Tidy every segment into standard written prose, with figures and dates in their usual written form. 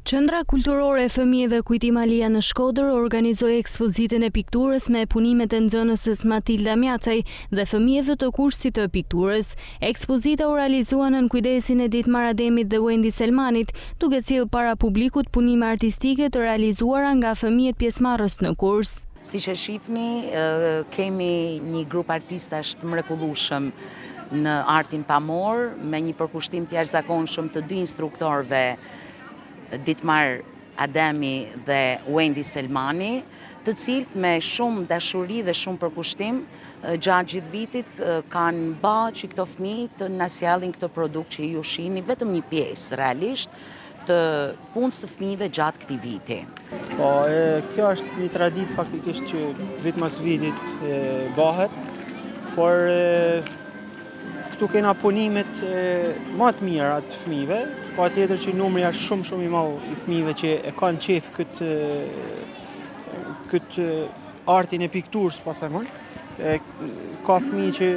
Qendra Kulturore e Fëmijëve Kujtim Alia në Shkodër organizoi ekspozitën e pikturës me punimet e nxënëses Matilda Mjacaj dhe fëmijëve të kursit të pikturës. Ekspozita u realizua nën kujdesin e Ditmar Ademit dhe Wendy Selmanit, duke cilë para publikut punime artistike të realizuara nga fëmijët pjesëmarrës në kurs. Siç e shihni, kemi një grup artistash të mrekullueshëm në artin pamor, me një përkushtim të jashtëzakonshëm të dy instruktorëve, Ditmar Ademi dhe Wendy Selmani, të cilët me shumë dashuri dhe shumë përkushtim gjatë gjithë vitit kanë bërë që këto fëmijë të na sjellin këtë produkt që ju shihni, vetëm një pjesë realisht të punës së fëmijëve gjatë këtij viti. Po, kjo është një traditë faktikisht që vit mas vitit bëhet, por këtu kena punimet më të mira të fëmijëve, pa tjetër që numri është shumë i madh i fëmijëve që e kanë qef këtë artin e pikturës, pa themon. Ka fëmijë që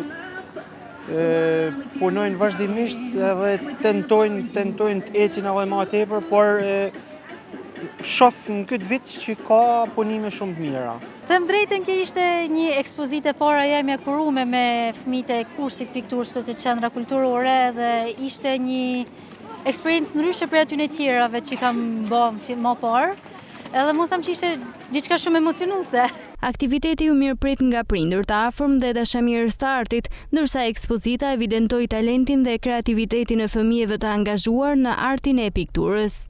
punojnë vazhdimisht edhe tentojnë të ecin edhe më tepër, por shoh në këtë vit që ka punime shumë të mira. Them drejtën, kjo ishte një ekspozitë e para jemi akurume me fëmijët e kursit pikturës të Qendra Kulturore dhe ishte një eksperiencë ndryshe për atyre tjerave që kam bërë më parë. Edhe mund them që ishte diçka shumë emocionuese. Aktiviteti u mirëprit nga prindër të afërm dhe dashamirës të artit, ndërsa ekspozita evidentoi talentin dhe kreativitetin e fëmijëve të angazhuar në artin e pikturës.